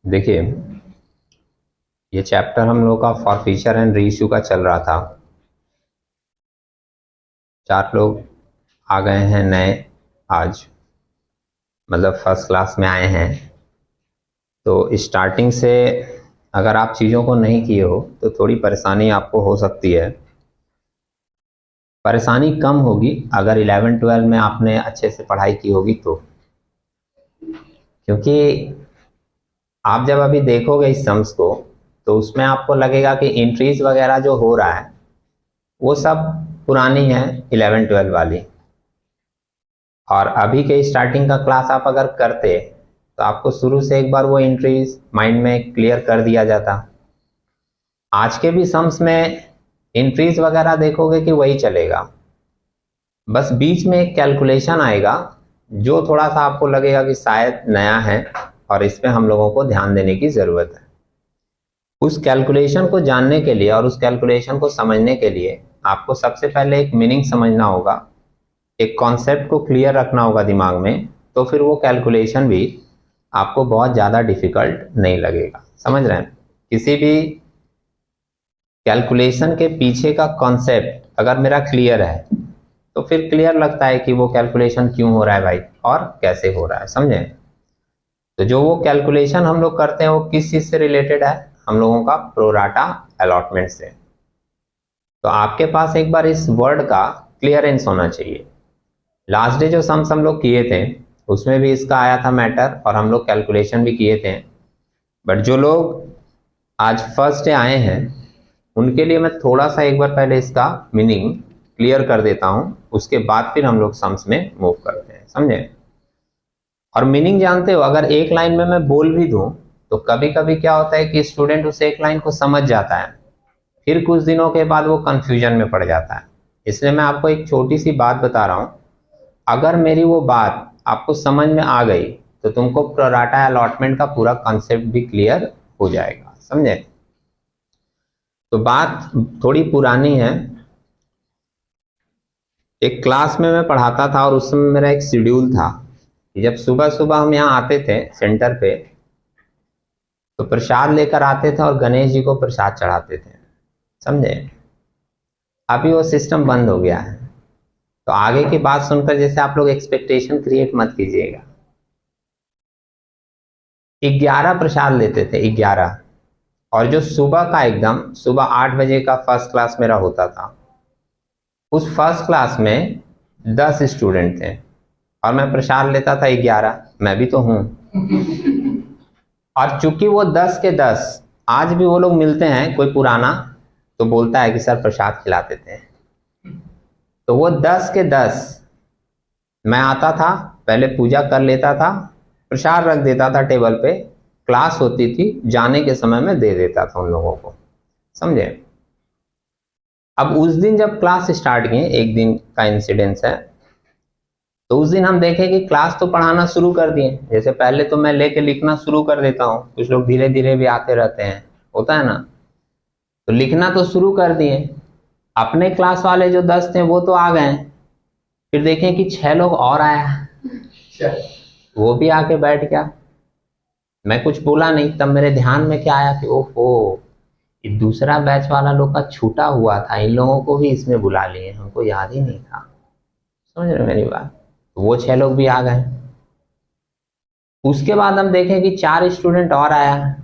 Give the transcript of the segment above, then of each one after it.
देखिए, ये चैप्टर हम लोग का फॉरफीचर एंड रीइश्यू का चल रहा था। 4 लोग आ गए हैं नए आज, मतलब फर्स्ट क्लास में आए हैं। तो स्टार्टिंग से अगर आप चीज़ों को नहीं किए हो तो थोड़ी परेशानी आपको हो सकती है। परेशानी कम होगी अगर 11-12 में आपने अच्छे से पढ़ाई की होगी तो, क्योंकि आप जब अभी देखोगे इस सम्स को तो उसमें आपको लगेगा कि एंट्रीज वगैरह जो हो रहा है वो सब पुरानी है 11-12 वाली। और अभी के स्टार्टिंग का क्लास आप अगर करते तो आपको शुरू से एक बार वो एंट्रीज माइंड में क्लियर कर दिया जाता। आज के भी सम्स में एंट्रीज वगैरह देखोगे कि वही चलेगा, बस बीच में एक कैलकुलेशन आएगा जो थोड़ा सा आपको लगेगा कि शायद नया है और इस पे हम लोगों को ध्यान देने की ज़रूरत है। उस कैलकुलेशन को जानने के लिए और उस कैलकुलेशन को समझने के लिए आपको सबसे पहले एक मीनिंग समझना होगा, एक कॉन्सेप्ट को क्लियर रखना होगा दिमाग में, तो फिर वो कैलकुलेशन भी आपको बहुत ज़्यादा डिफिकल्ट नहीं लगेगा। समझ रहे हैं? किसी भी कैलकुलेशन के पीछे का कॉन्सेप्ट अगर मेरा क्लियर है तो फिर क्लियर लगता है कि वो कैलकुलेशन क्यों हो रहा है भाई और कैसे हो रहा है। समझे? तो जो वो कैलकुलेशन हम लोग करते हैं वो किस चीज़ से रिलेटेड है? हम लोगों का प्रोराटा अलॉटमेंट से। तो आपके पास एक बार इस वर्ड का क्लियरेंस होना चाहिए। लास्ट डे जो सम्स हम लोग किए थे उसमें भी इसका आया था मैटर और हम लोग कैलकुलेशन भी किए थे। बट जो लोग आज फर्स्ट डे आए हैं उनके लिए मैं थोड़ा सा एक बार पहले इसका मीनिंग क्लियर कर देता हूँ, उसके बाद फिर हम लोग सम्स में मूव करते हैं। समझे? और मीनिंग जानते हो, अगर एक लाइन में मैं बोल भी दूं तो कभी कभी क्या होता है कि स्टूडेंट उस एक लाइन को समझ जाता है, फिर कुछ दिनों के बाद वो कंफ्यूजन में पड़ जाता है। इसलिए मैं आपको एक छोटी सी बात बता रहा हूँ, अगर मेरी वो बात आपको समझ में आ गई तो तुमको प्रोराटा अलॉटमेंट का पूरा कॉन्सेप्ट भी क्लियर हो जाएगा। समझे? तो बात थोड़ी पुरानी है। एक क्लास में मैं पढ़ाता था और उस समय मेरा एक शेड्यूल था कि जब सुबह सुबह हम यहाँ आते थे सेंटर पे तो प्रसाद लेकर आते थे और गणेश जी को प्रसाद चढ़ाते थे। समझे? अभी वो सिस्टम बंद हो गया है। तो आगे की बात सुनकर जैसे आप लोग एक्सपेक्टेशन क्रिएट मत कीजिएगा। 11 प्रसाद लेते थे, 11। और जो सुबह का एकदम सुबह 8 बजे का फर्स्ट क्लास मेरा होता था, उस फर्स्ट क्लास में 10 स्टूडेंट थे और मैं प्रसाद लेता था 11। मैं भी तो हूँ। और चूंकि वो 10 के 10 आज भी वो लोग मिलते हैं, कोई पुराना तो बोलता है कि सर प्रसाद खिलाते थे। तो वो 10 के 10 मैं आता था, पहले पूजा कर लेता था, प्रसाद रख देता था टेबल पे, क्लास होती थी, जाने के समय में दे देता था उन लोगों को। समझे? अब उस दिन जब क्लास स्टार्ट किए, एक दिन का इंसिडेंस है, तो उस दिन हम देखें कि क्लास तो पढ़ाना शुरू कर दिए। जैसे पहले तो मैं लेके लिखना शुरू कर देता हूँ, कुछ लोग धीरे धीरे भी आते रहते हैं, होता है ना। तो लिखना तो शुरू कर दिए। अपने क्लास वाले जो 10 थे वो तो आ गए, फिर देखें कि 6 लोग और आया, वो भी आके बैठ गया। मैं कुछ बोला नहीं, तब मेरे ध्यान में क्या आया कि ओहो, दूसरा बैच वाला लोग का छूटा हुआ था, इन लोगों को भी इसमें बुला लिए, हमको याद ही नहीं था। समझ रहे मेरी बात? तो वो 6 लोग भी आ गए। उसके बाद हम देखें कि 4 स्टूडेंट और आया।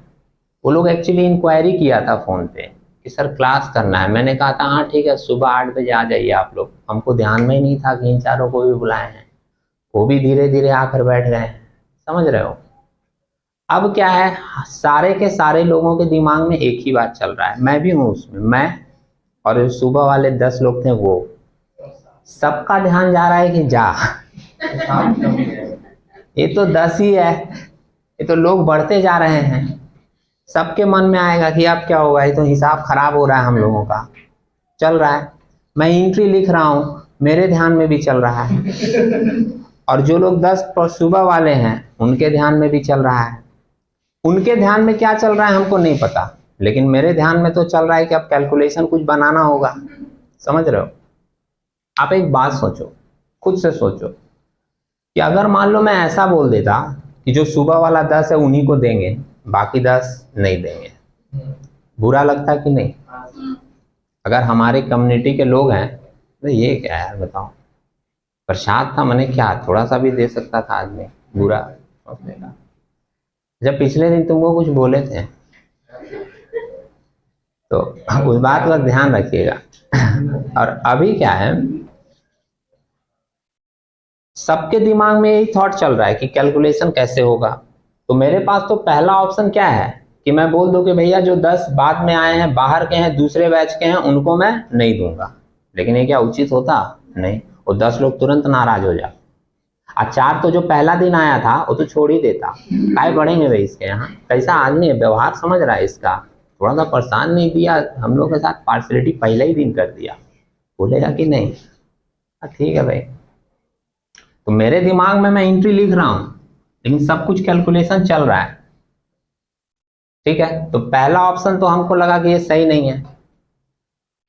वो लोग एक्चुअली इंक्वायरी किया था फोन पे कि सर क्लास करना है। मैंने कहा था हाँ ठीक है, सुबह 8 बजे आ जाइए आप लोग। हमको ध्यान में ही नहीं था कि इन 4 को भी बुलाए हैं। वो भी धीरे धीरे आकर बैठ गए। समझ रहे हो? अब क्या है, सारे के सारे लोगों के दिमाग में एक ही बात चल रहा है, मैं भी हूँ उसमें, मैं और सुबह वाले 10 लोग थे, वो सबका ध्यान जा रहा है कि जा ये तो 10 ही है, ये तो लोग बढ़ते जा रहे हैं। सबके मन में आएगा कि अब क्या होगा, ये तो हिसाब खराब हो रहा है हम लोगों का। चल रहा है, मैं एंट्री लिख रहा हूँ, मेरे ध्यान में भी चल रहा है, और जो लोग 10 सुबह वाले हैं उनके ध्यान में भी चल रहा है। उनके ध्यान में क्या चल रहा है हमको नहीं पता, लेकिन मेरे ध्यान में तो चल रहा है कि अब कैलकुलेशन कुछ बनाना होगा। समझ रहे हो? आप एक बात सोचो, खुद से सोचो कि अगर मान लो मैं ऐसा बोल देता कि जो सुबह वाला 10 है उन्हीं को देंगे, बाकी 10 नहीं देंगे। बुरा लगता कि नहीं? अगर हमारे कम्युनिटी के लोग हैं तो ये क्या यार बताओ, प्रसाद था मैंने क्या थोड़ा सा भी दे सकता था आदमी, बुरा सोचेगा। जब पिछले दिन तुमको कुछ बोले थे तो उस बात का ध्यान रखिएगा। और अभी क्या है, सबके दिमाग में यही थॉट चल रहा है कि कैलकुलेशन कैसे होगा। तो मेरे पास तो पहला ऑप्शन क्या है कि मैं बोल दूं कि भैया जो 10 बाद में आए हैं, बाहर के हैं, दूसरे बैच के हैं, उनको मैं नहीं दूंगा। लेकिन ये क्या उचित होता? नहीं। और 10 लोग तुरंत नाराज हो जाते। 4 तो जो पहला दिन आया था वो तो छोड़ ही देता, काय पढ़ेंगे भाई इसके यहाँ, कैसा आदमी है, व्यवहार समझ रहा है इसका, थोड़ा सा परेशान नहीं दिया हम लोग के साथ, पार्शलिटी पहले ही दिन कर दिया, बोलेगा कि नहीं? ठीक है भाई। तो मेरे दिमाग में मैं एंट्री लिख रहा हूं, लेकिन सब कुछ कैलकुलेशन चल रहा है। ठीक है, तो पहला ऑप्शन तो हमको लगा कि ये सही नहीं है,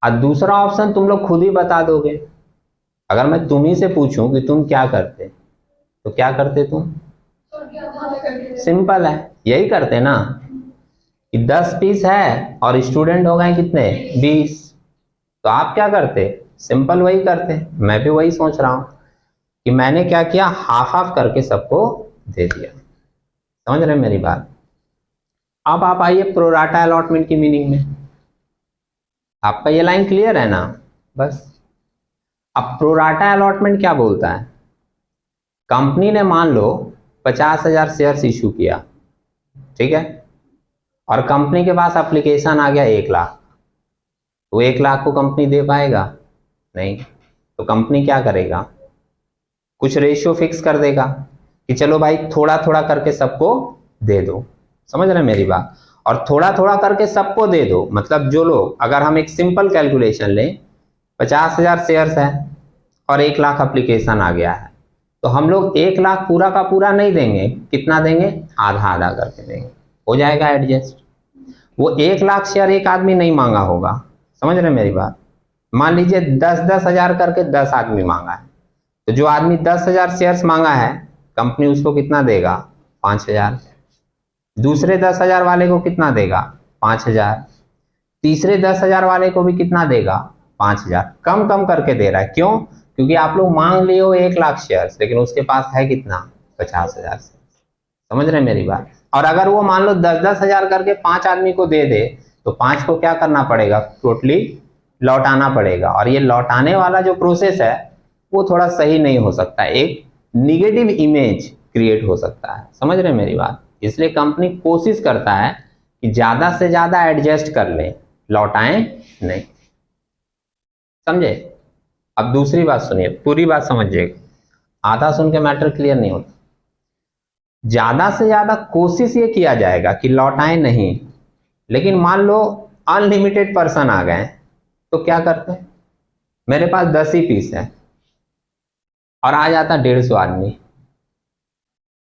और दूसरा ऑप्शन तुम लोग खुद ही बता दोगे। अगर मैं तुम ही से पूछूं कि तुम क्या करते, तो क्या करते तुम? सिंपल है, यही करते ना कि 10 पीस है और स्टूडेंट हो गए कितने? 20। तो आप क्या करते? सिंपल वही करते। मैं भी वही सोच रहा हूं कि मैंने क्या किया, हाफ हाफ करके सबको दे दिया। समझ रहे मेरी बात? अब आप आइए प्रोराटा अलॉटमेंट की मीनिंग में। आपका ये लाइन क्लियर है ना? बस अब प्रोराटा अलॉटमेंट क्या बोलता है? कंपनी ने मान लो 50,000 शेयर्स इशू किया, ठीक है, और कंपनी के पास एप्लीकेशन आ गया 1 लाख। तो 1 लाख को कंपनी दे पाएगा? नहीं। तो कंपनी क्या करेगा? कुछ रेशियो फिक्स कर देगा कि चलो भाई थोड़ा थोड़ा करके सबको दे दो। समझ रहे मेरी बात? और थोड़ा थोड़ा करके सबको दे दो मतलब जो लोग, अगर हम एक सिंपल कैलकुलेशन लें, 50,000 शेयर्स है और 1 लाख एप्लीकेशन आ गया है, तो हम लोग 1 लाख पूरा का पूरा नहीं देंगे। कितना देंगे? आधा आधा करके देंगे, हो जाएगा एडजस्ट। वो 1 लाख शेयर एक आदमी नहीं मांगा होगा। समझ रहे मेरी बात? मान लीजिए 10-10 हजार करके 10 आदमी मांगा है, तो जो आदमी 10,000 शेयर्स मांगा है, कंपनी उसको कितना देगा? 5,000। दूसरे 10,000 वाले को कितना देगा? 5,000। तीसरे 10,000 वाले को भी कितना देगा? 5,000। कम कम करके दे रहा है। क्यों? क्योंकि आप लोग मांग लिए हो 1 लाख शेयर्स, लेकिन उसके पास है कितना? 50,000 शेयर्स। समझ रहे मेरी बात? और अगर वो मान लो 10-10 हजार करके 5 आदमी को दे दे, तो 5 को क्या करना पड़ेगा? टोटली लौटाना पड़ेगा। और ये लौटाने वाला जो प्रोसेस है वो थोड़ा सही नहीं हो सकता, एक निगेटिव इमेज क्रिएट हो सकता है। समझ रहे मेरी बात? इसलिए कंपनी कोशिश करता है कि ज्यादा से ज्यादा एडजस्ट कर ले, लौटाएं नहीं। समझे? अब दूसरी बात सुनिए, पूरी बात समझिएगा, आधा सुन के मैटर क्लियर नहीं होता। ज्यादा से ज्यादा कोशिश ये किया जाएगा कि लौटाएं नहीं, लेकिन मान लो अनलिमिटेड पर्सन आ गए, तो क्या करते हैं? मेरे पास 10 ही पीस है और आ जाता 150 आदमी,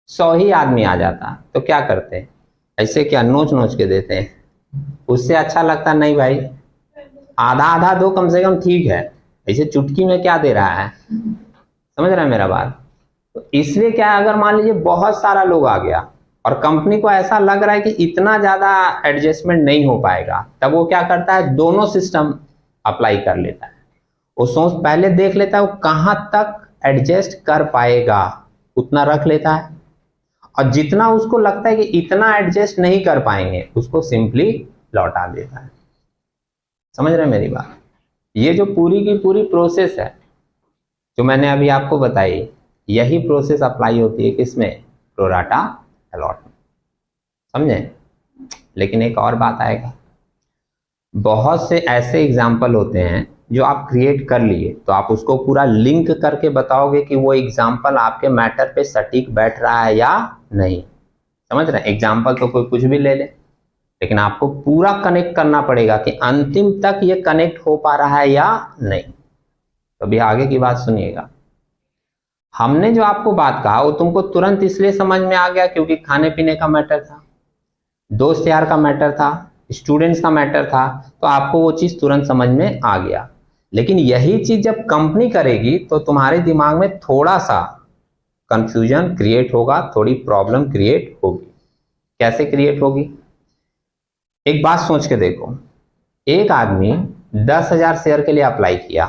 100 ही आदमी आ जाता, तो क्या करते हैं? ऐसे क्या नोच नोच के देते हैं? उससे अच्छा लगता नहीं भाई, आधा आधा दो कम से कम, ठीक है, ऐसे चुटकी में क्या दे रहा है? समझ रहा है मेरा बात? तो इसलिए क्या है, अगर मान लीजिए बहुत सारा लोग आ गया और कंपनी को ऐसा लग रहा है कि इतना ज्यादा एडजस्टमेंट नहीं हो पाएगा, तब वो क्या करता है? दोनों सिस्टम अप्लाई कर लेता है। वो सोच पहले देख लेता है वो कहां तक एडजस्ट कर पाएगा, उतना रख लेता है, और जितना उसको लगता है कि इतना एडजस्ट नहीं कर पाएंगे, उसको सिंपली लौटा देता है। समझ रहे मेरी बात? ये जो पूरी की पूरी प्रोसेस है जो मैंने अभी आपको बताई, यही प्रोसेस अप्लाई होती है किसमें? Pro rata allotment. समझे? लेकिन एक और बात आएगा, बहुत से ऐसे एग्जाम्पल होते हैं जो आप क्रिएट कर लिए, तो आप उसको पूरा लिंक करके बताओगे कि वो एग्जाम्पल आपके मैटर पे सटीक बैठ रहा है या नहीं। समझ रहे? एग्जाम्पल तो कोई कुछ भी ले ले, लेकिन आपको पूरा कनेक्ट करना पड़ेगा कि अंतिम तक ये कनेक्ट हो पा रहा है या नहीं। तो अभी आगे की बात सुनिएगा। हमने जो आपको बात कहा वो तुमको तुरंत इसलिए समझ में आ गया क्योंकि खाने पीने का मैटर था, दोस्त यार का मैटर था, स्टूडेंट्स का मैटर था, तो आपको वो चीज तुरंत समझ में आ गया। लेकिन यही चीज जब कंपनी करेगी तो तुम्हारे दिमाग में थोड़ा सा कंफ्यूजन क्रिएट होगा, थोड़ी प्रॉब्लम क्रिएट होगी। कैसे क्रिएट होगी? एक बात सोच के देखो, एक आदमी 10,000 शेयर के लिए अप्लाई किया,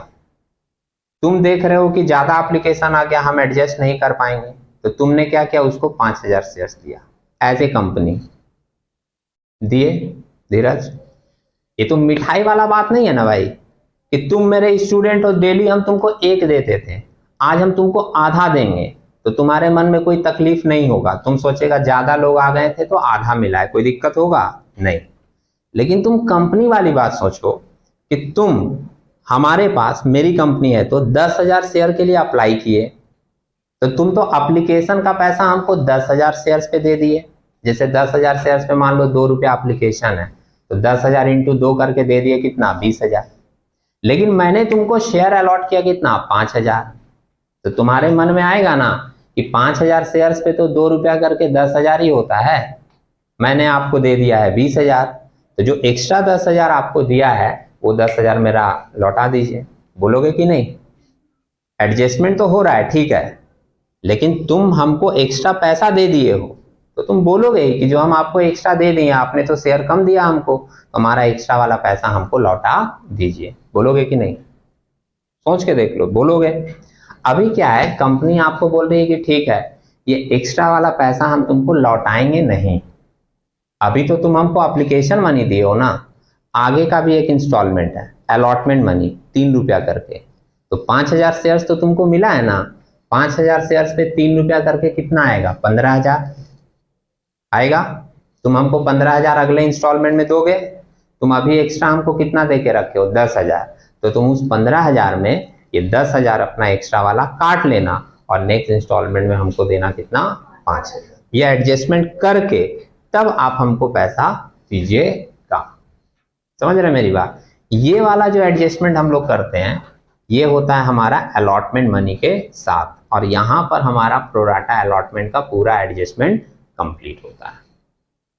तुम देख रहे हो कि ज्यादा एप्लीकेशन आ गया, हम एडजस्ट नहीं कर पाएंगे, तो तुमने क्या किया, उसको 5,000 शेयर दिया एज ए कंपनी दिए। धीरज, ये तो मिठाई वाला बात नहीं है ना भाई, कि तुम मेरे स्टूडेंट हो, डेली हम तुमको 1 देते थे, आज हम तुमको आधा देंगे, तो तुम्हारे मन में कोई तकलीफ नहीं होगा, तुम सोचेगा ज्यादा लोग आ गए थे तो आधा मिला है, कोई दिक्कत होगा नहीं। लेकिन तुम कंपनी वाली बात सोचो कि तुम हमारे पास, मेरी कंपनी है तो 10,000 शेयर के लिए अप्लाई किए, तो तुम तो एप्लीकेशन का पैसा हमको 10,000 शेयर्स पे दे दिए। जैसे 10,000 शेयर्स पे मान लो 2 रुपया एप्लीकेशन है, तो 10,000 इंटू 2 करके दे दिए कितना, 20,000। लेकिन मैंने तुमको शेयर अलॉट किया कितना, 5,000। तो तुम्हारे मन में आएगा ना कि 5,000 शेयर्स पे तो 2 रुपया करके 10,000 ही होता है, मैंने आपको दे दिया है 20,000, तो जो एक्स्ट्रा 10,000 आपको दिया है वो 10,000 मेरा लौटा दीजिए। बोलोगे कि नहीं? एडजस्टमेंट तो हो रहा है, ठीक है, लेकिन तुम हमको एक्स्ट्रा पैसा दे दिए हो, तो तुम बोलोगे कि जो हम आपको एक्स्ट्रा दे दिए, आपने तो शेयर कम दिया हमको, तो हमारा एक्स्ट्रा वाला पैसा हमको लौटा दीजिए। बोलोगे कि नहीं? सोच के देख लो, बोलोगे। अभी क्या है, कंपनी आपको बोल रही है कि ठीक है, ये एक्स्ट्रा वाला पैसा हम तुमको लौटाएंगे नहीं, अभी तो तुम हमको एप्लीकेशन मनी दिए हो ना, आगे का भी एक इंस्टॉलमेंट है, अलॉटमेंट मनी 3 रुपया करके, तो 5,000 शेयर्स तो तुमको मिला है ना, 5,000 शेयर्स पे 3 रुपया करके कितना आएगा, 15,000 आएगा। तुम हमको 15,000 अगले इंस्टॉलमेंट में दोगे, तुम अभी एक्स्ट्रा हमको कितना दे के रखे हो, 10,000, तो तुम उस 15,000 में ये 10,000 अपना एक्स्ट्रा वाला काट लेना, और नेक्स्ट इंस्टॉलमेंट में हमको देना कितना, 5,000। ये एडजस्टमेंट करके तब आप हमको पैसा दीजिएगा। समझ रहे मेरी बात? ये वाला जो एडजस्टमेंट हम लोग करते हैं, ये होता है हमारा अलॉटमेंट मनी के साथ, और यहां पर हमारा प्रोराटा अलॉटमेंट का पूरा एडजस्टमेंट कंप्लीट होता है।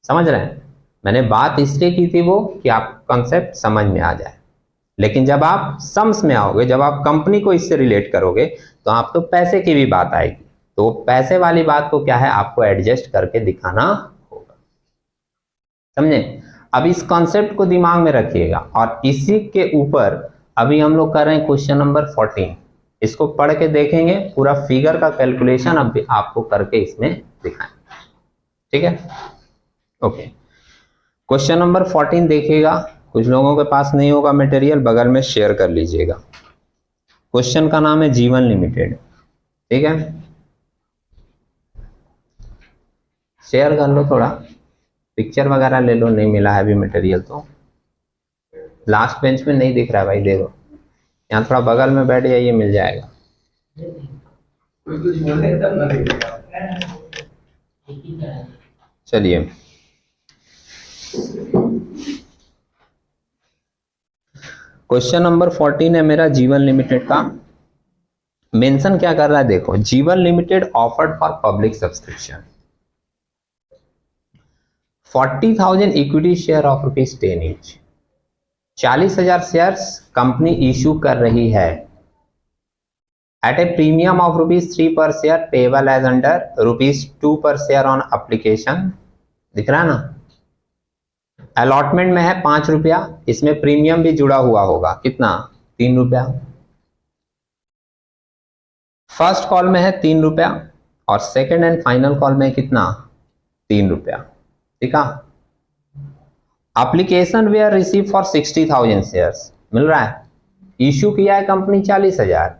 समझ रहे हैं? मैंने बात इसलिए की थी वो कि आप कॉन्सेप्ट समझ में आ जाए, लेकिन जब आप सम्स में आओगे, जब आप कंपनी को इससे रिलेट करोगे, तो आप तो पैसे की भी बात आएगी, तो पैसे वाली बात को क्या है, आपको एडजस्ट करके दिखाना होगा। समझे? अब इस कॉन्सेप्ट को दिमाग में रखिएगा, और इसी के ऊपर अभी हम लोग कर रहे हैं क्वेश्चन नंबर 14। इसको पढ़ के देखेंगे, पूरा फिगर का कैलकुलेशन अब आपको करके इसमें दिखाएंगे, ठीक है? ओके, क्वेश्चन नंबर 14 देखिएगा। कुछ लोगों के पास नहीं होगा मटेरियल, बगल में शेयर कर लीजिएगा। क्वेश्चन का नाम है जीवन लिमिटेड, ठीक है? शेयर कर लो, थोड़ा पिक्चर वगैरह ले लो, नहीं मिला है अभी मटेरियल तो। लास्ट बेंच में नहीं दिख रहा है भाई, देखो यहाँ थोड़ा बगल में बैठ जाइए, मिल जाएगा। चलिए, क्वेश्चन नंबर 14 है मेरा जीवन लिमिटेड का। मेंशन क्या कर रहा है, देखो, जीवन limited offered for public subscription 40,000 equity share of ₹10 each. 40,000 shares company issue कर रही है एट ए प्रीमियम ऑफ ₹3 पर शेयर, पेबल एज अंडर ₹2 पर शेयर ऑन एप्लीकेशन। दिख रहा है ना? अलॉटमेंट में है 5 रुपया, इसमें प्रीमियम भी जुड़ा हुआ होगा, कितना, 3 रुपया। फर्स्ट कॉल में है 3 रुपया, और सेकेंड एंड फाइनल कॉल में कितना, 3 रुपया। ठीक है? Application were receive for 60,000 shares, मिल रहा है। इश्यू किया है कंपनी 40,000,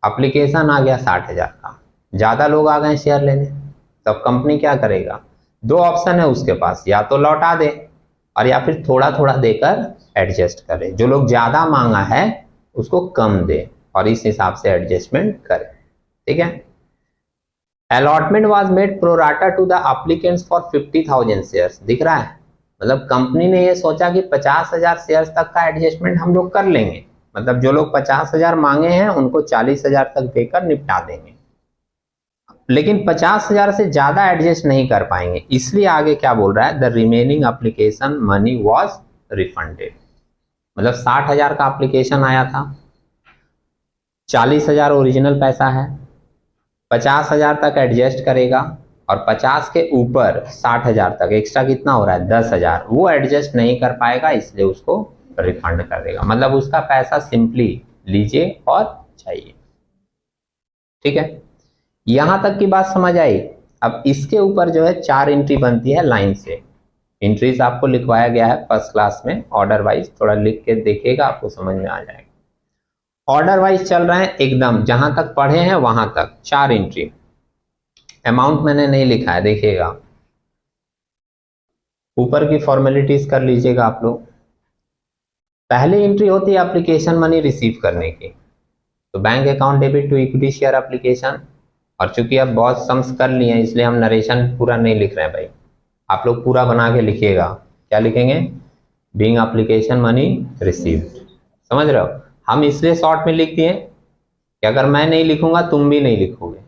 एप्लीकेशन आ गया 60,000 का, ज्यादा लोग आ गए शेयर लेने, तब कंपनी क्या करेगा, 2 ऑप्शन है उसके पास, या तो लौटा दे और या फिर थोड़ा थोड़ा देकर एडजस्ट करे। जो लोग ज्यादा मांगा है उसको कम दे, और इस हिसाब से एडजस्टमेंट करे। ठीक है? Allotment was made pro rata to the applicants for 50,000 shares. दिख रहा है? मतलब कंपनी ने ये सोचा कि 50,000 शेयर्स तक का एडजस्टमेंट हम लोग कर लेंगे, मतलब जो लोग 50,000 मांगे हैं उनको 40,000 तक देकर निपटा देंगे, लेकिन 50,000 से ज्यादा एडजस्ट नहीं कर पाएंगे। इसलिए आगे क्या बोल रहा है, the remaining application money was refunded. मतलब 60,000 का एप्लीकेशन आया था, 40,000 ओरिजिनल पैसा है, 50,000 तक एडजस्ट करेगा और 50 के ऊपर 60,000 तक एक्स्ट्रा कितना हो रहा है 10,000, वो एडजस्ट नहीं कर पाएगा, इसलिए उसको रिफंड कर देगा। मतलब उसका पैसा सिंपली लीजिए और चाहिए। ठीक है, यहां तक की बात समझ आई। अब इसके ऊपर जो है 4 एंट्री बनती है लाइन से। एंट्रीज आपको लिखवाया गया है फर्स्ट क्लास में ऑर्डर वाइज, थोड़ा लिख के देखिएगा आपको समझ में आ जाएगा। ऑर्डर वाइज चल रहे हैं एकदम, जहां तक पढ़े हैं वहां तक 4 एंट्री। अमाउंट मैंने नहीं लिखा है, देखिएगा ऊपर की फॉर्मेलिटीज कर लीजिएगा आप लोग। पहली एंट्री होती है एप्लीकेशन मनी रिसीव करने की, तो bank account debit to equity share application. और चूंकि अब बहुत सम्स कर लिए हैं इसलिए हम नरेशन पूरा नहीं लिख रहे हैं भाई, आप लोग पूरा बना के लिखिएगा। क्या लिखेंगे? Being application money received. समझ रहे हो? हम इसलिए शॉर्ट में लिख दिए कि अगर मैं नहीं लिखूंगा तुम भी नहीं लिखोगे,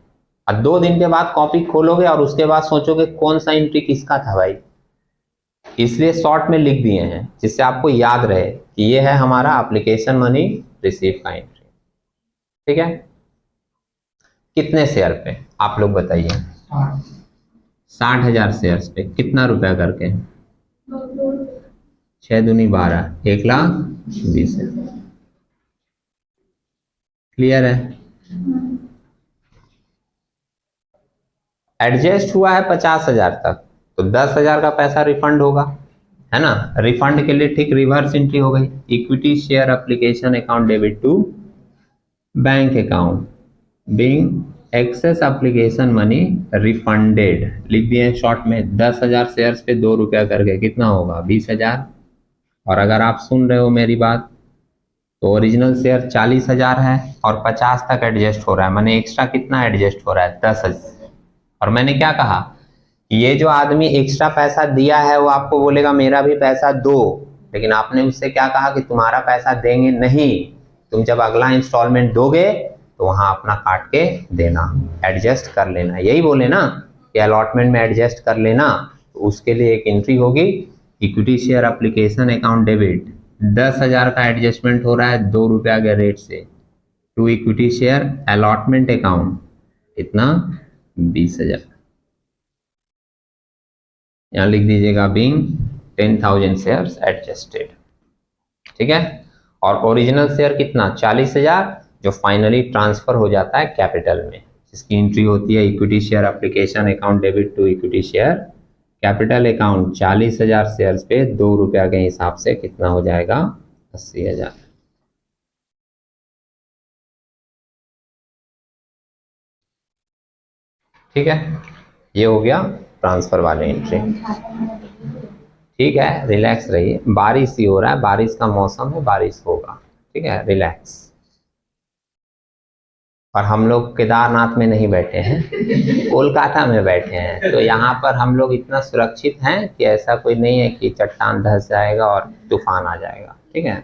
और 2 दिन के बाद कॉपी खोलोगे और उसके बाद सोचोगे कौन सा एंट्री किसका था भाई। इसलिए शॉर्ट में लिख दिए हैं जिससे आपको याद रहे कि ये है हमारा एप्लीकेशन मनी रिसीव का एंट्री। ठीक है, कितने शेयर पे आप लोग बताइए? 60,000 शेयर्स पे कितना रुपया करके? 6 दूनी 12, 1,20,000। क्लियर है? एडजस्ट हुआ है 50,000 तक, तो 10,000 का पैसा रिफंड होगा, है ना। रिफंड के लिए ठीक रिवर्स एंट्री हो गई, equity share application account debit to bank account being excess application money refunded. लिख दिए शॉर्ट में 10,000 शेयर्स पे 2 रुपया करके कितना होगा? 20,000। और अगर आप सुन रहे हो मेरी बात तो ओरिजिनल शेयर 40,000 है और 50 तक एडजस्ट हो रहा है, मैंने एक्स्ट्रा कितना एडजस्ट हो रहा है? 10,000। और मैंने क्या कहा? ये जो आदमी एक्स्ट्रा पैसा दिया है वो आपको बोलेगा मेरा भी पैसा दो, लेकिन आपने उससे क्या कहा कि तुम्हारा पैसा देंगे नहीं, तुम जब अगला इंस्टॉलमेंट दोगे तो वहां अपना काट के देना, एडजस्ट कर लेना। यही बोले ना कि अलॉटमेंट में एडजस्ट कर लेना, तो उसके लिए एक एंट्री होगी equity share application account debit. 10,000 का एडजस्टमेंट हो रहा है 2 रुपया के रेट से to equity share allotment account, इतना 20,000। यहां लिख दीजिएगा बीइंग 10,000 शेयर्स एडजस्टेड। ठीक है, और ओरिजिनल शेयर कितना? 40,000, जो फाइनली ट्रांसफर हो जाता है कैपिटल में, जिसकी एंट्री होती है equity share application account debit to equity share capital account. 40,000 shares पे 2 रुपया के हिसाब से कितना हो जाएगा? 80,000। ठीक है, ये हो गया ट्रांसफर वाले एंट्री। ठीक है, रिलैक्स रहिए, बारिश ही हो रहा है, बारिश का मौसम है, बारिश होगा। ठीक है, रिलैक्स। और हम लोग केदारनाथ में नहीं बैठे हैं, कोलकाता में बैठे हैं, तो यहाँ पर हम लोग इतना सुरक्षित हैं कि ऐसा कोई नहीं है कि चट्टान धंस जाएगा और तूफान आ जाएगा। ठीक है,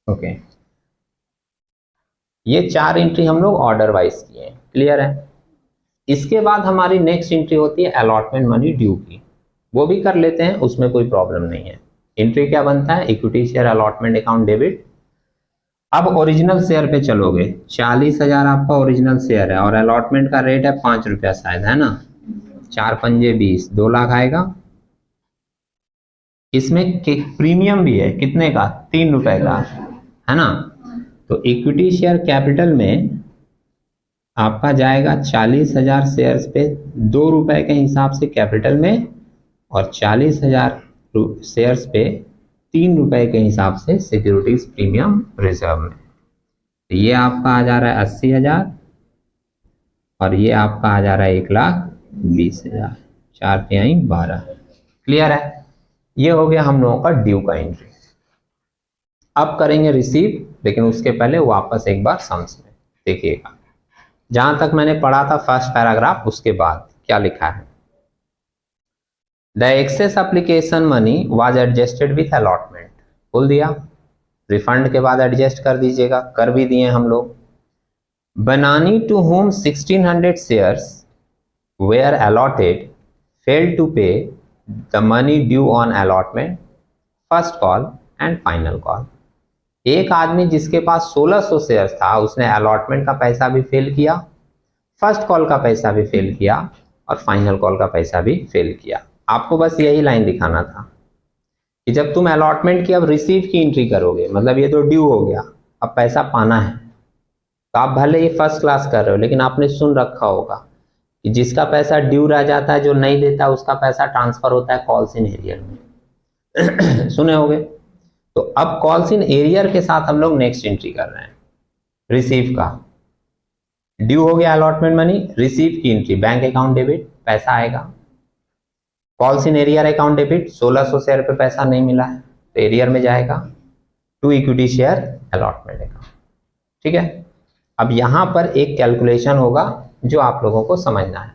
ओके। ये 4 एंट्री हम लोग ऑर्डर वाइज किए हैं, क्लियर है। इसके बाद हमारी नेक्स्ट एंट्री होती है अलॉटमेंट मनी ड्यू की, वो भी कर लेते हैं, उसमें कोई प्रॉब्लम नहीं है। एंट्री क्या बनता है? Equity share allotment account debit. अब ओरिजिनल शेयर पे चलोगे, 40,000 आपका ओरिजिनल शेयर है और अलॉटमेंट का रेट है 5 रुपया शायद, है ना। 4 पंजे 20, 2 लाख आएगा। इसमें प्रीमियम भी है, कितने का? 3 रुपए का, है ना। तो इक्विटी शेयर कैपिटल में आपका जाएगा 40,000 शेयर्स पे 2 रुपए के हिसाब से कैपिटल में, और 40,000 शेयर्स पे 3 रुपए के हिसाब से सिक्योरिटीज प्रीमियम रिजर्व में। तो ये आपका आ जा रहा है 80,000 और ये आपका आ जा रहा है 1,20,000। 4 तिहाई 12। क्लियर है? ये हो गया हम लोगों का ड्यू का एंट्री। अब करेंगे रिसीव, लेकिन उसके पहले वापस एक बार सम्स में देखिएगा। जहां तक मैंने पढ़ा था फर्स्ट पैराग्राफ, उसके बाद क्या लिखा है? The excess application money was adjusted with allotment. बोल दिया, रिफंड के बाद एडजस्ट कर दीजिएगा, कर भी दिए हम लोग। बनानी to whom 1600 shares were allotted failed to pay the money due on allotment, first call and final call. एक आदमी जिसके पास 1600 शेयर्स था, उसने अलॉटमेंट का पैसा भी फेल किया, फर्स्ट कॉल का पैसा भी फेल किया, और फाइनल कॉल का पैसा भी फेल किया। आपको बस यही लाइन दिखाना था कि जब तुम अलॉटमेंट की अब रिसीव की एंट्री करोगे, मतलब ये तो ड्यू हो गया, अब पैसा पाना है, तो आप भले ही फर्स्ट क्लास कर रहे हो, लेकिन आपने सुन रखा होगा कि जिसका पैसा ड्यू रह जाता है, जो नहीं देता उसका पैसा ट्रांसफर होता है कॉल्स इन एरियर में। सुने होगे। तो अब कॉल्स इन एरियर के साथ हम लोग नेक्स्ट एंट्री कर रहे हैं, रिसीव का। ड्यू हो गया अलॉटमेंट मनी, रिसीव की एंट्री, बैंक अकाउंट डेबिट, पैसा आएगा। Calls in arrear account debit, 1600 share पे पैसा नहीं मिला है तो एरियर में जाएगा, to equity share allotment account. ठीक है। अब यहां पर एक कैलकुलेशन होगा जो आप लोगों को समझना है,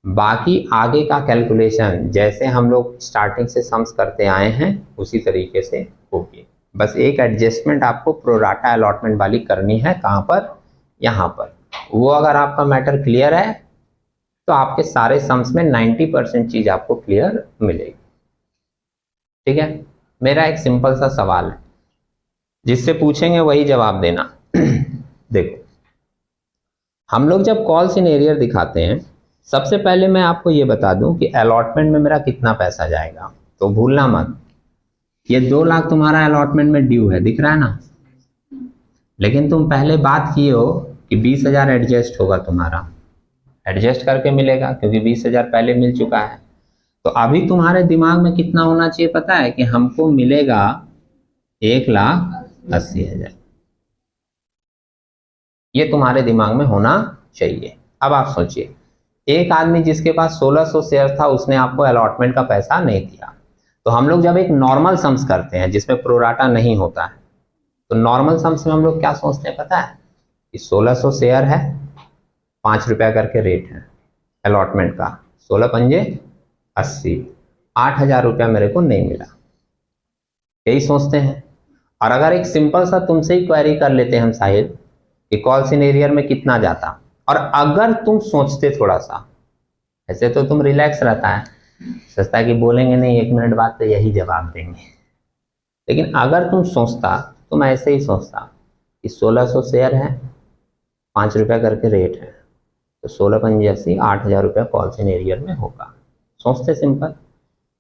बाकी आगे का कैलकुलेशन जैसे हम लोग स्टार्टिंग से सम्स करते आए हैं उसी तरीके से होगी। बस एक एडजस्टमेंट आपको प्रोराटा अलॉटमेंट वाली करनी है। कहां पर? यहां पर। वो अगर आपका मैटर क्लियर है तो आपके सारे सम्स में 90% चीज आपको क्लियर मिलेगी। ठीक है। मेरा एक सिंपल सा सवाल है, जिससे पूछेंगे वही जवाब देना। देखो, हम लोग जब कॉल्स इन एरियर दिखाते हैं, सबसे पहले मैं आपको ये बता दूं कि अलॉटमेंट में मेरा कितना पैसा जाएगा। तो भूलना मत, ये 2 लाख तुम्हारा अलॉटमेंट में ड्यू है, दिख रहा है ना। लेकिन तुम पहले बात किए हो कि 20,000 एडजस्ट होगा, तुम्हारा एडजस्ट करके मिलेगा क्योंकि 20,000 पहले मिल चुका है। तो अभी तुम्हारे दिमाग में कितना होना चाहिए पता है? कि हमको मिलेगा 1,80,000। ये तुम्हारे दिमाग में होना चाहिए। अब आप सोचिए, एक आदमी जिसके पास 1600 शेयर था, उसने आपको अलॉटमेंट का पैसा नहीं दिया। तो हम लोग जब एक नॉर्मल सम्स करते हैं जिसमें प्रोराटा नहीं होता है, तो नॉर्मल सम्स में हम लोग क्या सोचते हैं पता है? कि 1600 शेयर है, 5 रुपया करके रेट है अलॉटमेंट का, 16 पंजे 80, 8,000 रुपया मेरे को नहीं मिला, यही सोचते हैं। और अगर एक सिंपल सा तुमसे ही क्वेरी कर लेते हैं हम शायद कि कॉल्स इन एरियर में कितना जाता, और अगर तुम सोचते थोड़ा सा, ऐसे तो तुम रिलैक्स रहता है, सोचता है कि बोलेंगे नहीं 1 मिनट बाद तो यही जवाब देंगे, लेकिन अगर तुम सोचता, तुम ऐसे ही सोचता कि 1600 शेयर है, 5 रुपया करके रेट है, तो 16 पंजे 80, 8,000 रुपया कॉल्स इन एरियर में होगा। सोचते सिंपल।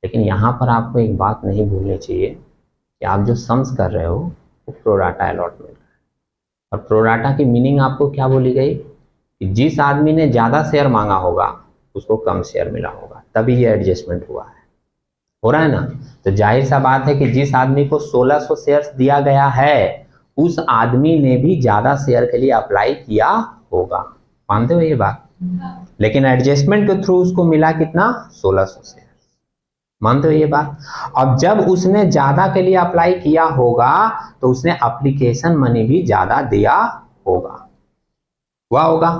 लेकिन यहाँ पर आपको एक बात नहीं भूलनी चाहिए कि आप जो सम्स कर रहे हो वो प्रोराटा अलॉटमेंट, और प्रोराटा की मीनिंग आपको क्या बोली गई? कि जिस आदमी ने ज़्यादा शेयर मांगा होगा उसको कम शेयर मिला होगा, तभी ये एडजस्टमेंट हुआ है। हो रहा है ना। तो जाहिर सा बात है कि जिस आदमी को 1600 शेयर्स दिया गया है, उस आदमी ने भी ज़्यादा शेयर के लिए अप्लाई किया होगा। मानते हो ये बात? लेकिन एडजस्टमेंट के थ्रू उसको मिला कितना? 1600 शेयर। मानते हो ये बात? अब जब उसने ज्यादा के लिए अप्लाई किया होगा तो उसने एप्लीकेशन मनी भी ज्यादा दिया होगा, हुआ होगा।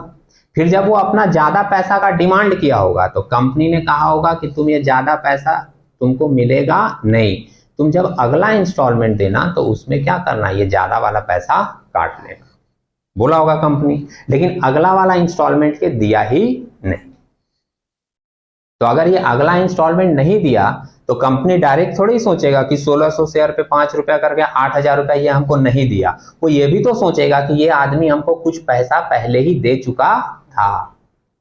फिर जब वो अपना ज्यादा पैसा का डिमांड किया होगा तो कंपनी ने कहा होगा कि तुम ये ज्यादा पैसा तुमको मिलेगा नहीं, तुम जब अगला इंस्टॉलमेंट देना तो उसमें क्या करना, ये ज्यादा वाला पैसा काट लेना, बोला होगा कंपनी। लेकिन अगला वाला इंस्टॉलमेंट के दिया ही नहीं। तो अगर ये अगला इंस्टॉलमेंट नहीं दिया तो कंपनी डायरेक्ट थोड़ी सोचेगा कि 1600 शेयर पे 5 रुपया करके 8,000 रुपया ये हमको नहीं दिया। वो ये भी तो सोचेगा कि ये आदमी हमको कुछ पैसा पहले ही दे चुका था,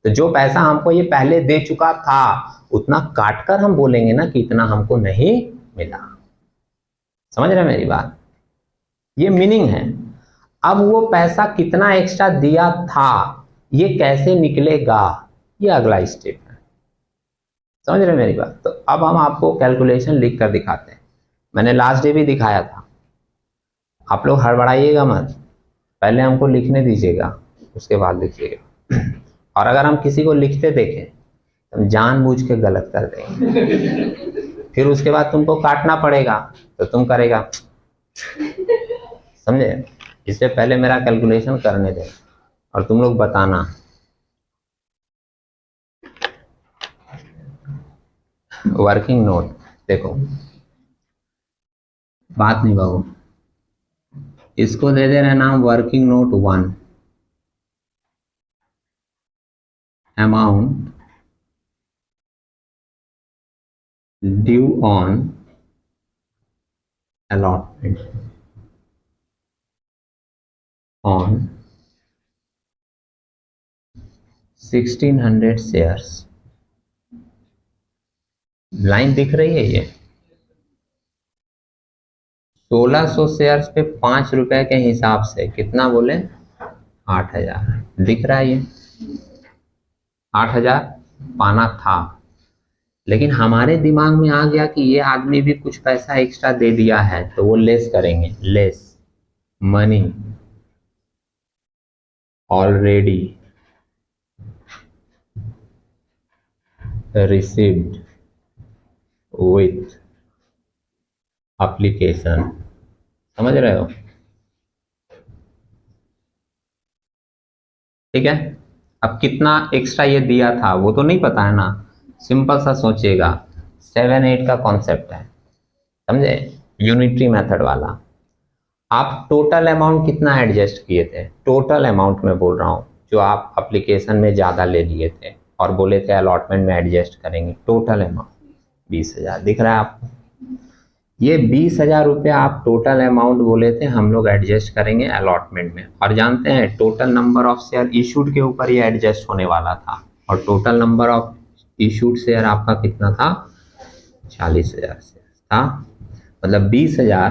तो जो पैसा हमको ये पहले दे चुका था उतना काटकर हम बोलेंगे ना कि इतना हमको नहीं मिला। समझ रहे मेरी बात? ये मीनिंग है। अब वो पैसा कितना एक्स्ट्रा दिया था ये कैसे निकलेगा, ये अगला स्टेप है। समझ रहे मेरी बात? तो अब हम आपको कैलकुलेशन लिख कर दिखाते हैं। मैंने लास्ट डे भी दिखाया था, आप लोग हड़बड़ाइएगा मत, पहले हमको लिखने दीजिएगा उसके बाद लिखिएगा। और अगर हम किसी को लिखते देखें तो हम जानबूझ के गलत कर देंगे, फिर उसके बाद तुमको काटना पड़ेगा तो तुम करेगा, समझे? इससे पहले मेरा कैलकुलेशन करने दें और तुम लोग बताना। वर्किंग नोट देखो, बात नहीं बाबू, इसको दे दे रहे नाम working note 1, amount due on allotment on 1600 shares line दिख रही है ये 1600 शेयर्स पे 5 रुपए के हिसाब से कितना बोले 8000 दिख रहा है ये 8000 पाना था, लेकिन हमारे दिमाग में आ गया कि ये आदमी भी कुछ पैसा एक्स्ट्रा दे दिया है तो वो लेस करेंगे, less money already received with application. समझ रहे हो? ठीक है। अब कितना एक्स्ट्रा ये दिया था वो तो नहीं पता है ना, सिंपल सा सोचिएगा 7-8 का कॉन्सेप्ट है, समझे, यूनिटरी मेथड वाला। आप टोटल अमाउंट कितना एडजस्ट किए थे, टोटल अमाउंट में बोल रहा हूँ, जो आप एप्लीकेशन में ज़्यादा ले लिए थे और बोले थे अलॉटमेंट में एडजस्ट करेंगे, टोटल अमाउंट 20,000 दिख रहा है आपको। ये 20,000 रुपया आप टोटल अमाउंट बोले थे हम लोग एडजस्ट करेंगे अलॉटमेंट में, और जानते हैं total number of share issued के ऊपर ये एडजस्ट होने वाला था, और total number of issued share आपका कितना था 40,000 शेयर था, मतलब 20,000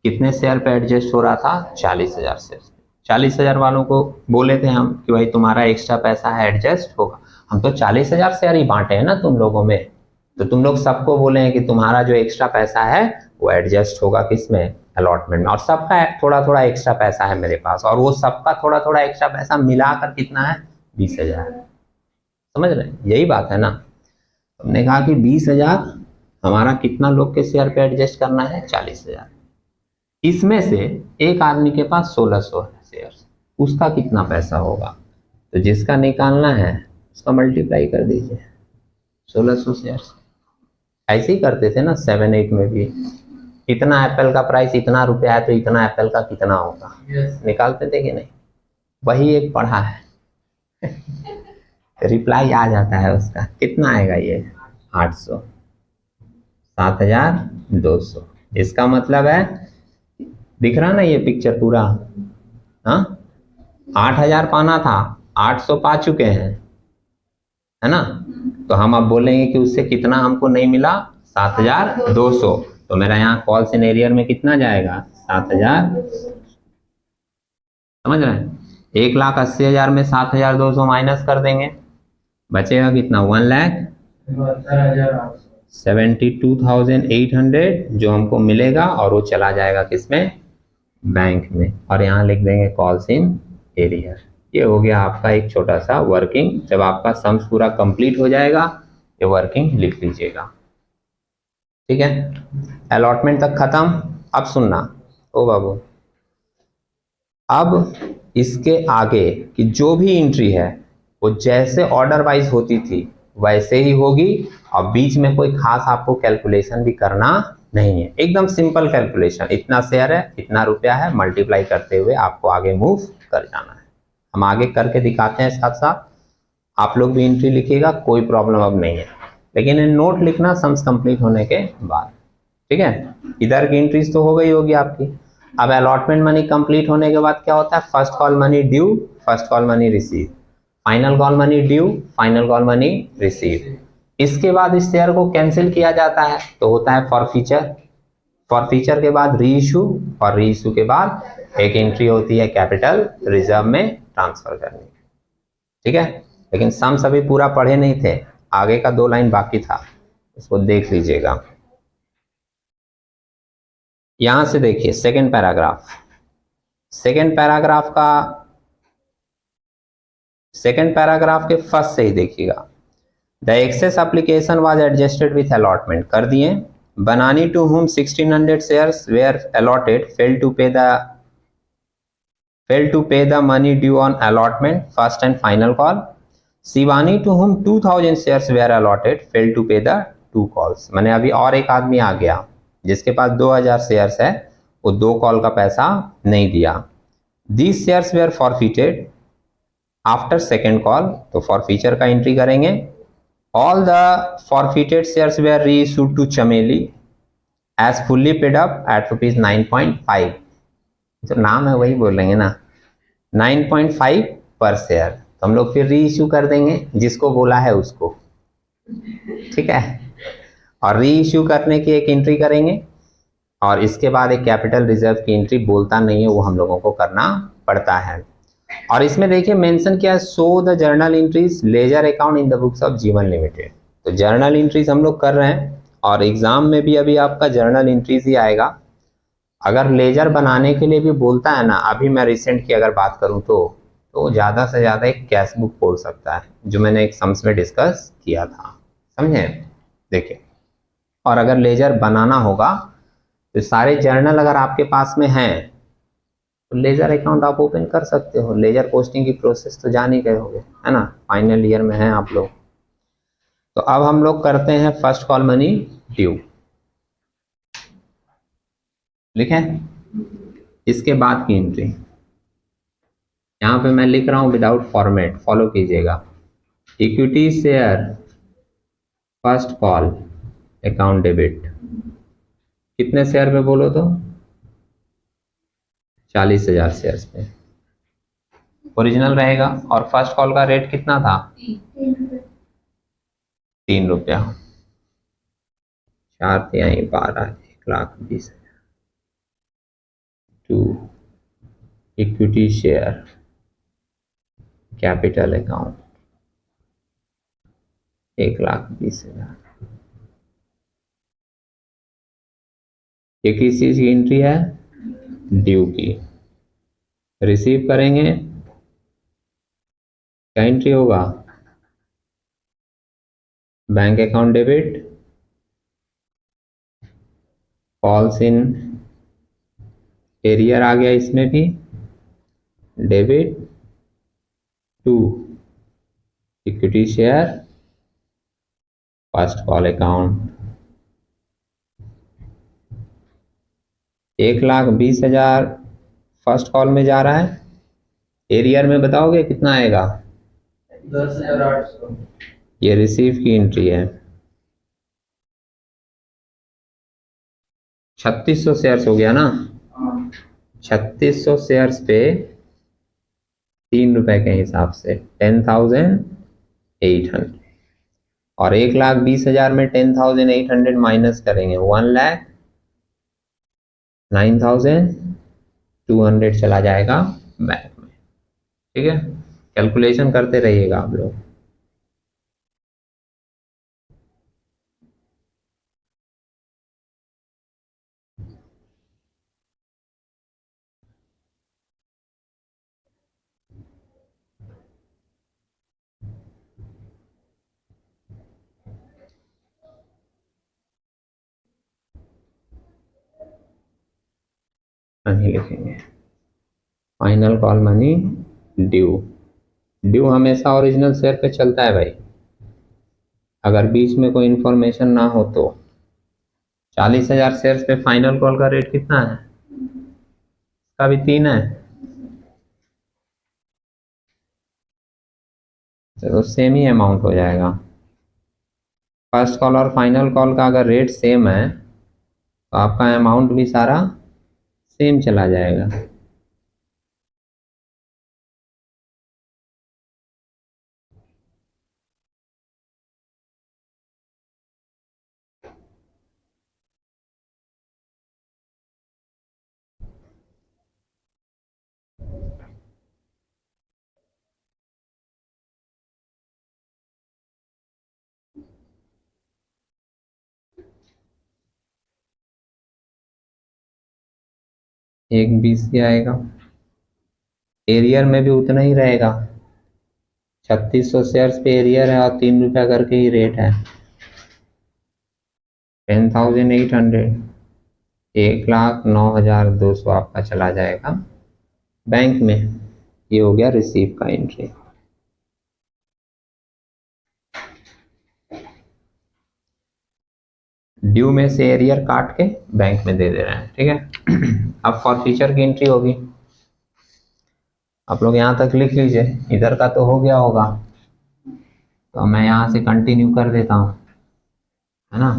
कितने शेयर पे एडजस्ट हो रहा था 40,000 शेयर। 40,000 वालों को बोले थे हम कि भाई तुम्हारा एक्स्ट्रा पैसा है एडजस्ट होगा, हम तो 40,000 शेयर ही बांटे हैं ना तुम लोगों में, तो तुम लोग सबको बोले हैं कि तुम्हारा जो एक्स्ट्रा पैसा है वो एडजस्ट होगा किसमें अलॉटमेंट में, और सबका थोड़ा थोड़ा एक्स्ट्रा पैसा है मेरे पास, और वो सबका थोड़ा थोड़ा एक्स्ट्रा पैसा मिलाकर कितना है 20,000। समझ रहे हैं? यही बात है ना। हमने कहा कि 20,000 हमारा कितना लोग के शेयर पे एडजस्ट करना है 40,000, इसमें से एक आदमी के पास 1600 है शेयर, उसका कितना पैसा होगा, तो जिसका निकालना है उसका मल्टीप्लाई कर दीजिए 1600 शेयर। ऐसे ही करते थे ना 7-8 में भी, इतना एप्पल का प्राइस इतना रुपया है तो इतना एप्पल का कितना होगा, निकालते थे कि नहीं, वही एक पढ़ा है रिप्लाई आ जाता है उसका, कितना आएगा ये 800 7,200, इसका मतलब है दिख रहा ना ये पिक्चर पूरा, हाँ 8,000 पाना था 800 पा चुके हैं, है ना, तो हम अब बोलेंगे कि उससे कितना हमको नहीं मिला 7,200, तो मेरा यहाँ कॉल सिनेरियर में कितना जाएगा 7,000, समझ रहे हैं, 1,80,000 में 7,200 माइनस कर देंगे, बचेगा कितना 1,72,800 जो हमको मिलेगा, और वो चला जाएगा किसमें बैंक में, और यहाँ लिख देंगे कॉल्स इन एरियर। ये हो गया आपका एक छोटा सा वर्किंग, जब आपका सम्स पूरा कंप्लीट हो जाएगा ये वर्किंग लिख लीजिएगा। ठीक है, अलॉटमेंट तक खत्म। अब सुनना ओ बाबू, अब इसके आगे की जो भी एंट्री है वो जैसे ऑर्डर वाइज होती थी वैसे ही होगी, और बीच में कोई खास आपको कैलकुलेशन भी करना नहीं है, एकदम सिंपल कैलकुलेशन, इतना शेयर है इतना रुपया है, मल्टीप्लाई करते हुए आपको आगे मूव कर जाना है। हम आगे करके दिखाते हैं साथ साथ, आप लोग भी एंट्री लिखिएगा, कोई प्रॉब्लम अब नहीं है, लेकिन नोट लिखना सम्स कंप्लीट होने के बाद। ठीक है, इधर की एंट्रीज तो हो गई होगी आपकी। अब अलॉटमेंट मनी कंप्लीट होने के बाद क्या होता है, first call money due, first call money receive, final call money due, final call money receive. इसके बाद इस शेयर को कैंसिल किया जाता है तो होता है फॉरफीचर, फॉरफीचर के बाद री इशू, और री इशू के बाद एक एंट्री होती है कैपिटल रिजर्व में ट्रांसफर करने की। ठीक है, लेकिन सम्स अभी पूरा पढ़े नहीं थे, आगे का 2 लाइन बाकी था, इसको देख लीजिएगा। यहां से देखिए सेकेंड पैराग्राफ, सेकेंड पैराग्राफ के फर्स्ट से ही देखिएगा। The excess application was adjusted with allotment कर दिए। बनानी to whom 1,600 shares were allotted failed to pay the money due on allotment, first and final call. Shivani to whom 2,000 shares were allotted failed to pay the 2 calls। मैंने अभी और एक आदमी आ गया जिसके पास 2,000 शेयर्स है, वो 2 कॉल का पैसा नहीं दिया। These shares were forfeited after second call, तो फॉरफीचर का एंट्री करेंगे। All the forfeited shares were reissued to चमेली as fully paid up at rupees 9.5, जो नाम है वही बोलेंगे ना, 9.5 पर शेयर, तो हम लोग फिर री इशू कर देंगे जिसको बोला है उसको। ठीक है, और री इश्यू करने की एक एंट्री करेंगे, और इसके बाद एक कैपिटल रिजर्व की एंट्री बोलता नहीं है, वो हम लोगों को करना पड़ता है। और इसमें देखिए मेंशन किया, show the journal entries ledger account in the books of जीवन लिमिटेड। तो जर्नल एंट्रीज हम लोग कर रहे हैं, और एग्जाम में भी अभी आपका जर्नल एंट्रीज ही आएगा। अगर लेजर बनाने के लिए भी बोलता है ना, अभी मैं रिसेंट की अगर बात करूं तो ज़्यादा से ज़्यादा एक कैश बुक बोल सकता है, जो मैंने एक सम्स में डिस्कस किया था, समझे। देखिए, और अगर लेजर बनाना होगा तो सारे जर्नल अगर आपके पास में हैं तो लेजर अकाउंट आप ओपन कर सकते हो। लेजर पोस्टिंग की प्रोसेस तो जान ही गए होगे, है ना, फाइनल ईयर में हैं आप लोग। तो अब हम लोग करते हैं फर्स्ट कॉल मनी ड्यू, लिखें। इसके बाद की एंट्री यहाँ पे मैं लिख रहा हूँ विदाउट फॉर्मेट, फॉलो कीजिएगा। Equity share first call account debit, कितने शेयर पे बोलो तो 40,000 शेयर पे ओरिजिनल रहेगा। और फर्स्ट कॉल का रेट कितना था? 3 रुपया। 4 तिहाई 12, 1,20,000 to equity share capital account 1,20,000। ये किस चीज की एंट्री है? ड्यू की। रिसीव करेंगे, क्या एंट्री होगा? Bank account debit, falls in arrear आ गया इसमें भी, debit to equity share first call account. 1,20,000 first call में जा रहा है, एरियर में बताओगे कितना आएगा? 10,800। ये रिसीव की एंट्री है। 3600 शेयर्स हो गया ना, 3600 शेयर्स पे 3 रुपए के हिसाब से 10,800, और 1,20,000 में 10,800 माइनस करेंगे 1,09,200 चला जाएगा बैंक में। ठीक है, कैलकुलेशन करते रहिएगा आप लोग। नहीं लिखेंगे। Final call money due, due हमेशा ओरिजिनल शेयर पे चलता है भाई। अगर बीच में कोई इंफॉर्मेशन ना हो तो 40,000 शेयर्स पे फाइनल कॉल का रेट कितना है? इसका भी 3 है, तो सेम ही अमाउंट हो जाएगा। फर्स्ट कॉल और फाइनल कॉल का अगर रेट सेम है तो आपका अमाउंट भी सारा सेम चला जाएगा। एक 20 ही आएगा, एरियर में भी उतना ही रहेगा। 3600 शेयर्स पे एरियर है और 3 रुपया करके ही रेट है। 10,800, 1,09,200 आपका चला जाएगा बैंक में। ये हो गया रिसीव का एंट्री। ड्यू में से एरियर काट के बैंक में दे रहे हैं। ठीक है, अब फॉर फ्यूचर की एंट्री होगी। आप लोग यहाँ तक लिख लीजिए, इधर का तो हो गया होगा, तो मैं यहाँ से कंटिन्यू कर देता हूँ, है ना।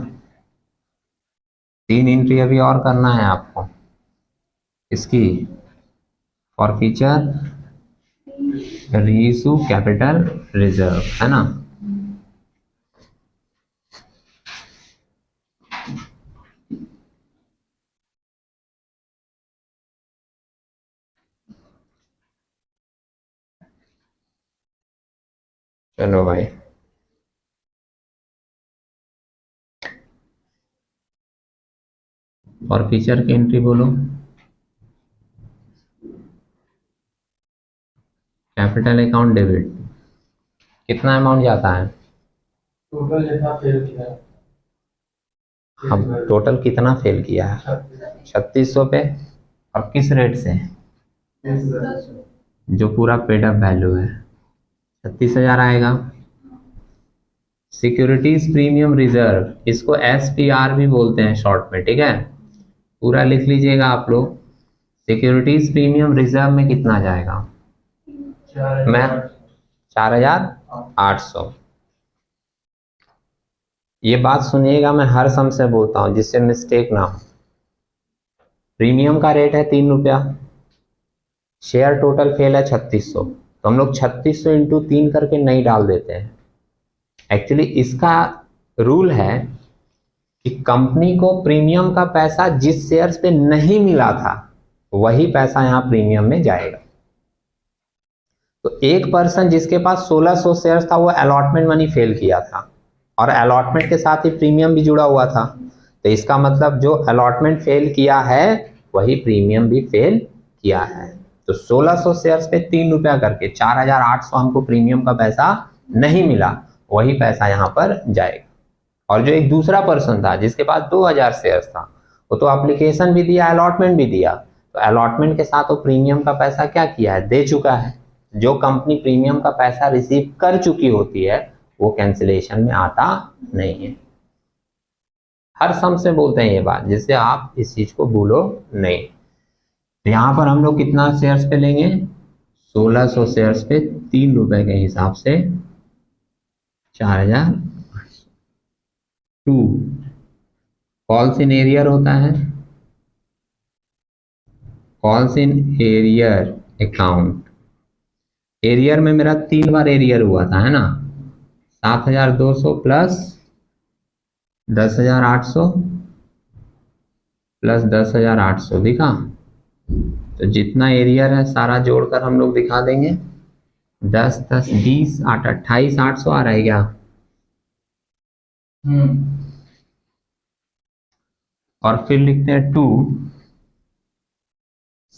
3 एंट्री अभी और करना है आपको इसकी। For future reissue capital reserve, है ना। चलो भाई, और फीचर की एंट्री बोलो। कैपिटल अकाउंट डेबिट, कितना अमाउंट जाता है? टोटल जितना फेल किया है। हम टोटल कितना फेल किया है? 3600 पे। और किस रेट से? जो पूरा पेड अप वैल्यू है 36,000 आएगा। सिक्योरिटीज प्रीमियम रिजर्व, इसको SPR भी बोलते हैं शॉर्ट में, ठीक है, पूरा लिख लीजिएगा आप लोग। सिक्योरिटीज प्रीमियम रिजर्व में कितना जाएगा? मैं 4,800। ये बात सुनिएगा, मैं हर सम से बोलता हूं जिससे मिस्टेक ना हो। प्रीमियम का रेट है 3 रुपया, शेयर टोटल फेल है 3600, तो हम लोग 3600 इंटू 3 करके नहीं डाल देते हैं। एक्चुअली इसका रूल है कि कंपनी को प्रीमियम का पैसा जिस शेयर्स पे नहीं मिला था वही पैसा यहाँ प्रीमियम में जाएगा। तो एक पर्सन जिसके पास 1600 शेयर्स था वो अलॉटमेंट मनी फेल किया था, और अलॉटमेंट के साथ ही प्रीमियम भी जुड़ा हुआ था, तो इसका मतलब जो अलॉटमेंट फेल किया है वही प्रीमियम भी फेल किया है। तो 1600 शेयर्स पे 3 रुपया करके 4,800 हमको प्रीमियम का पैसा नहीं मिला, वही पैसा यहाँ पर जाएगा। और जो एक दूसरा पर्सन था जिसके पास 2000 शेयर्स था, वो तो एप्लीकेशन भी दिया, अलॉटमेंट भी दिया, तो अलॉटमेंट के साथ वो प्रीमियम का पैसा क्या किया है? दे चुका है। जो कंपनी प्रीमियम का पैसा रिसीव कर चुकी होती है वो कैंसिलेशन में आता नहीं है। हर सम से बोलते हैं ये बात, जिससे आप इस चीज को भूलो नहीं। तो यहाँ पर हम लोग कितना शेयर्स पे लेंगे? 1600 शेयर्स पे 3 रुपए के हिसाब से 4,000। टू कॉल्स इन एरियर होता है, calls in arrear account. Arrear में मेरा 3 बार एरियर हुआ था, है ना, 7,200 प्लस 10,800 प्लस 10,800 दिखा। तो जितना एरियर है सारा जोड़कर हम लोग दिखा देंगे। 10 10 20 8 28 800 आ रहा है क्या? और फिर लिखते हैं 2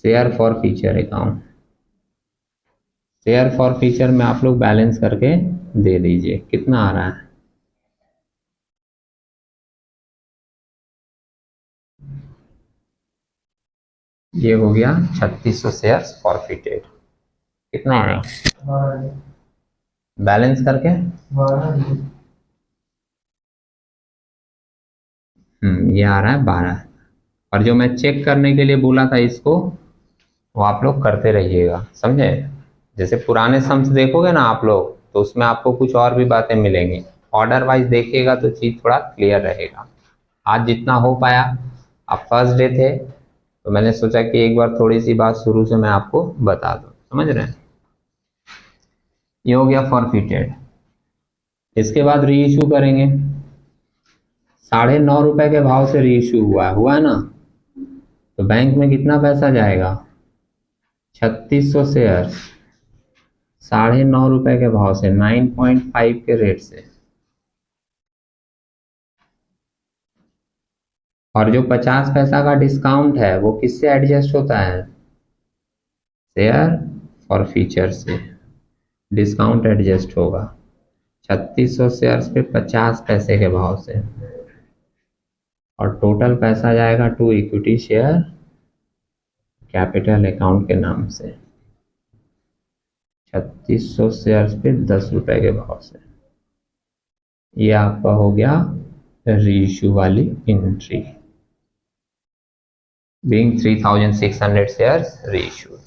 share for feature account. Share for feature में आप लोग बैलेंस करके दे दीजिए कितना आ रहा है। ये हो गया 3600 शेयर्स फॉरफिटेड। कितना आ रहा? बैलेंस करके ये आ रहा है 12। और जो मैं चेक करने के लिए बोला था इसको, वो आप लोग करते रहिएगा, समझे। जैसे पुराने सम्स देखोगे ना आप लोग, तो उसमें आपको कुछ और भी बातें मिलेंगी, ऑर्डर वाइज देखिएगा तो चीज़ थोड़ा क्लियर रहेगा। आज जितना हो पाया, आप फर्स्ट डे थे तो मैंने सोचा कि एक बार थोड़ी सी बात शुरू से मैं आपको बता दूं, समझ रहे हैं। ये हो गया फॉरफिटेड। इसके बाद री इशू करेंगे। 9.5 रुपए के भाव से री इशू हुआ है ना, तो बैंक में कितना पैसा जाएगा? 3600 शेयर 9.5 रुपए के भाव से 9.5 के रेट से। और जो 50 पैसा का डिस्काउंट है वो किससे एडजस्ट होता है? शेयर फॉर फीचर से डिस्काउंट एडजस्ट होगा। 3600 शेयर्स पे 50 पैसे के भाव से, और टोटल पैसा जाएगा to equity share capital account के नाम से 3600 शेयर्स पे 10 रुपए के भाव से। ये आपका हो गया रीइश्यू वाली एंट्री, बीइंग 3600 शेयर्स रीइश्यूड।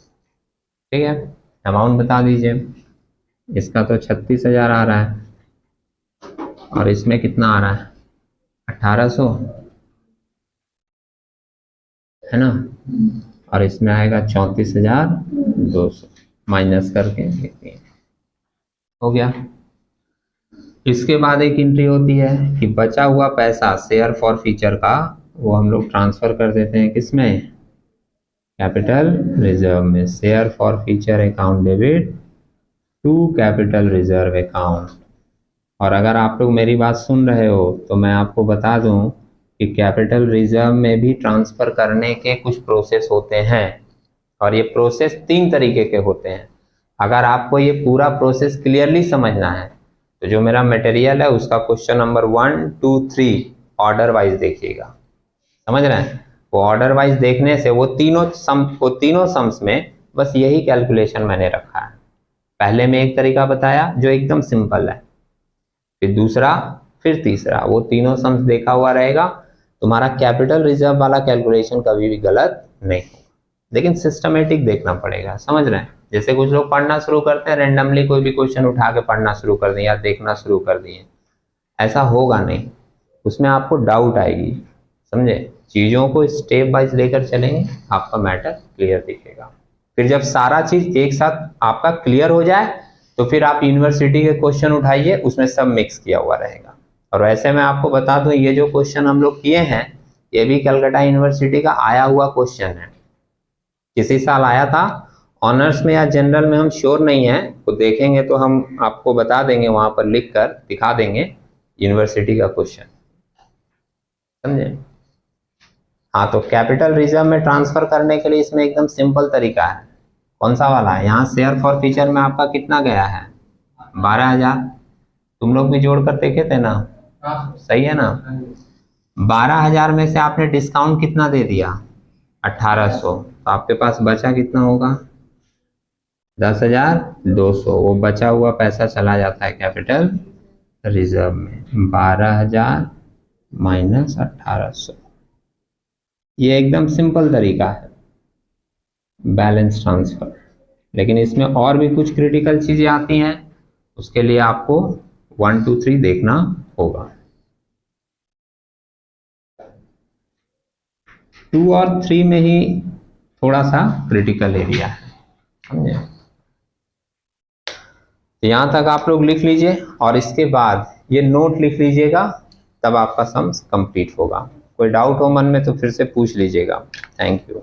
ठीक है, अमाउंट बता दीजिए। इसका तो 36,000 आ रहा है, और इसमें कितना आ रहा है? 1800, है ना, और इसमें आएगा 34,200 माइनस करके देखिए, हो गया। इसके बाद एक एंट्री होती है कि बचा हुआ पैसा शेयर फॉर फ्यूचर का वो हम लोग ट्रांसफर कर देते हैं किसमें, कैपिटल रिजर्व में। Share forfeiture account debit to capital reserve account. और अगर आप लोग मेरी बात सुन रहे हो तो मैं आपको बता दूं कि कैपिटल रिजर्व में भी ट्रांसफ़र करने के कुछ प्रोसेस होते हैं, और ये प्रोसेस 3 तरीके के होते हैं। अगर आपको ये पूरा प्रोसेस क्लियरली समझना है तो जो मेरा मटेरियल है उसका क्वेश्चन नंबर 1, 2, 3 ऑर्डर वाइज देखिएगा, समझ रहे हैं। वो ऑर्डर वाइज देखने से वो तीनों सम्स में बस यही कैलकुलेशन मैंने रखा है। पहले में एक तरीका बताया जो एकदम सिंपल है, फिर दूसरा, फिर तीसरा, वो तीनों सम्स देखा हुआ रहेगा। तुम्हारा कैपिटल रिजर्व वाला कैलकुलेशन कभी भी गलत नहीं होगा, लेकिन सिस्टमेटिक देखना पड़ेगा, समझ रहे हैं। जैसे कुछ लोग पढ़ना शुरू करते हैं, रैंडमली कोई भी क्वेश्चन उठा के पढ़ना शुरू कर दिए या देखना शुरू कर दिए, ऐसा होगा नहीं, उसमें आपको डाउट आएगी, समझे। चीज़ों को स्टेप वाइज लेकर चलेंगे, आपका मैटर क्लियर दिखेगा। फिर जब सारा चीज़ एक साथ आपका क्लियर हो जाए तो फिर आप यूनिवर्सिटी के क्वेश्चन उठाइए, उसमें सब मिक्स किया हुआ रहेगा। और वैसे मैं आपको बता दूं, ये जो क्वेश्चन हम लोग किए हैं ये भी कलकत्ता यूनिवर्सिटी का आया हुआ क्वेश्चन है। किसी साल आया था ऑनर्स में या जनरल में, हम श्योर नहीं है, तो देखेंगे तो हम आपको बता देंगे, वहां पर लिख कर दिखा देंगे यूनिवर्सिटी का क्वेश्चन, समझे। हाँ, तो कैपिटल रिजर्व में ट्रांसफर करने के लिए इसमें एकदम सिंपल तरीका है। कौन सा वाला है, यहाँ शेयर फॉर फ्यूचर में आपका कितना गया है, 12,000। तुम लोग भी जोड़ कर देखे थे ना, सही है ना। 12,000 में से आपने डिस्काउंट कितना दे दिया, 1,800, तो आपके पास बचा कितना होगा, 10,200। वो बचा हुआ पैसा चला जाता है कैपिटल रिजर्व में, 12,000 माइनस 1,800। ये एकदम सिंपल तरीका है बैलेंस ट्रांसफर, लेकिन इसमें और भी कुछ क्रिटिकल चीजें आती हैं, उसके लिए आपको 1, 2, 3 देखना होगा। 2 और 3 में ही थोड़ा सा क्रिटिकल एरिया है, समझे। तो यहां तक आप लोग लिख लीजिए और इसके बाद ये नोट लिख लीजिएगा, तब आपका सम्स कंप्लीट होगा। कोई डाउट हो मन में तो फिर से पूछ लीजिएगा। Thank you.